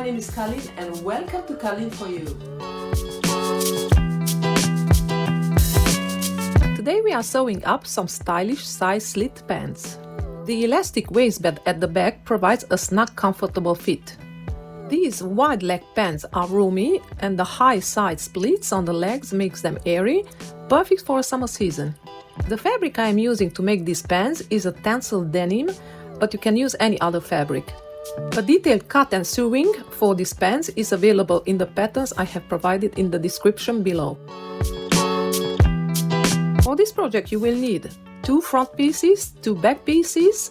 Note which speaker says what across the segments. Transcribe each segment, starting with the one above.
Speaker 1: My name is Carleen and welcome to Carleen for You. Today we are sewing up some stylish size slit pants. The elastic waistband at the back provides a snug, comfortable fit. These wide leg pants are roomy and the high side splits on the legs makes them airy, perfect for a summer season. The fabric I am using to make these pants is a tencel denim, but you can use any other fabric. A detailed cut and sewing for these pants is available in the patterns I have provided in the description below. For this project you will need 2 front pieces, 2 back pieces,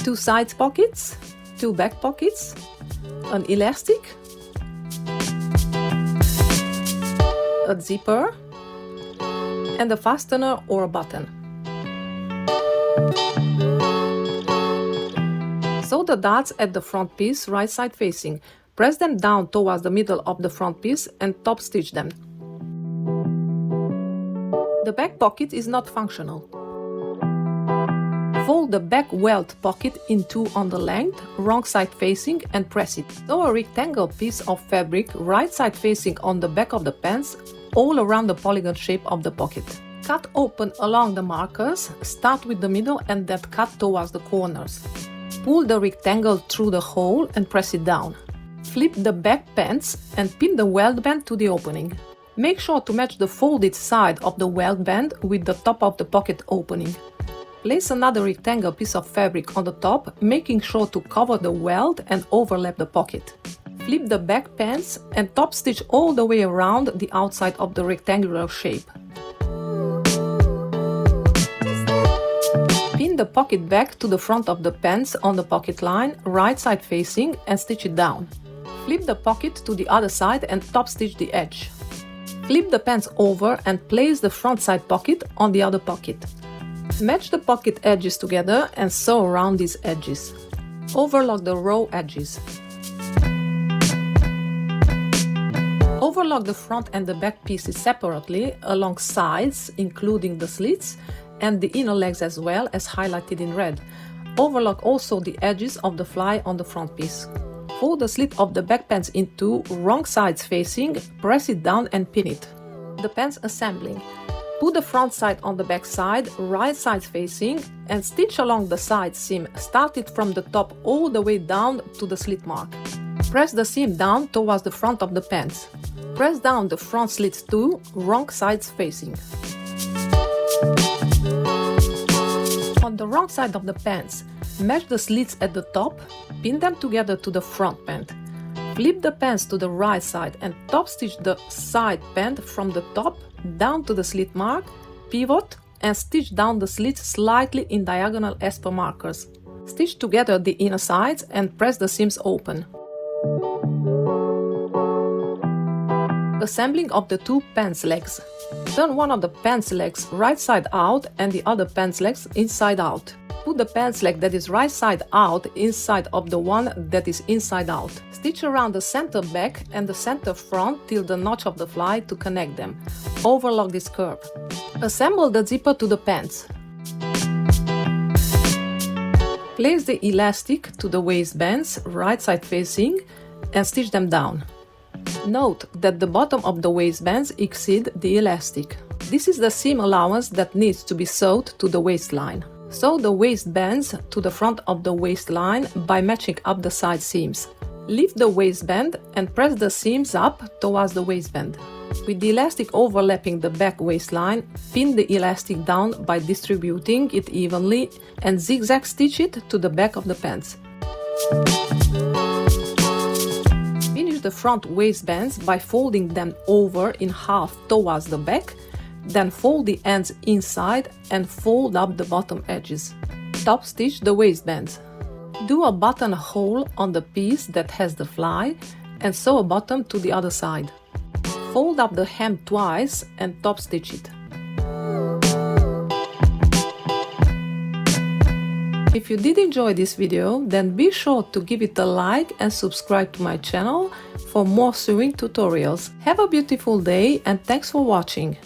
Speaker 1: 2 side pockets, 2 back pockets, an elastic, a zipper, and a fastener or a button. Sew the darts at the front piece right side facing. Press them down towards the middle of the front piece and top stitch them. The back pocket is not functional. Fold the back welt pocket in 2 on the length, wrong side facing, and press it. Sew a rectangle piece of fabric right side facing on the back of the pants all around the polygon shape of the pocket. Cut open along the markers, start with the middle and then cut towards the corners. Pull the rectangle through the hole and press it down. Flip the back pants and pin the welt band to the opening. Make sure to match the folded side of the welt band with the top of the pocket opening. Place another rectangle piece of fabric on the top, making sure to cover the welt and overlap the pocket. Flip the back pants and top stitch all the way around the outside of the rectangular shape. Pin the pocket back to the front of the pants on the pocket line, right side facing, and stitch it down. Flip the pocket to the other side and top stitch the edge. Flip the pants over and place the front side pocket on the other pocket. Match the pocket edges together and sew around these edges. Overlock the raw edges. Overlock the front and the back pieces separately along sides, including the slits, and the inner legs as well as highlighted in red. Overlock also the edges of the fly on the front piece. Fold the slit of the back pants in 2, wrong sides facing, press it down and pin it. The pants assembling. Put the front side on the back side, right side facing, and stitch along the side seam, started from the top all the way down to the slit mark. Press the seam down towards the front of the pants. Press down the front slits too, wrong sides facing. On the wrong side of the pants, match the slits at the top, pin them together to the front pant. Flip the pants to the right side and top stitch the side pant from the top down to the slit mark, pivot and stitch down the slits slightly in diagonal as per markers. Stitch together the inner sides and press the seams open. Assembling of the 2 pants legs. Turn one of the pants legs right side out and the other pants legs inside out. Put the pants leg that is right side out inside of the one that is inside out. Stitch around the center back and the center front till the notch of the fly to connect them. Overlock this curve. Assemble the zipper to the pants. Place the elastic to the waistbands right side facing and stitch them down. Note that the bottom of the waistbands exceed the elastic. This is the seam allowance that needs to be sewed to the waistline. Sew the waistbands to the front of the waistline by matching up the side seams. Lift the waistband and press the seams up towards the waistband. With the elastic overlapping the back waistline, pin the elastic down by distributing it evenly and zigzag stitch it to the back of the pants. Finish the front waistbands by folding them over in half towards the back, then fold the ends inside and fold up the bottom edges. Top stitch the waistbands. Do a buttonhole on the piece that has the fly and sew a bottom to the other side. Fold up the hem twice and top stitch it. If you did enjoy this video, then be sure to give it a like and subscribe to my channel for more sewing tutorials. Have a beautiful day and thanks for watching!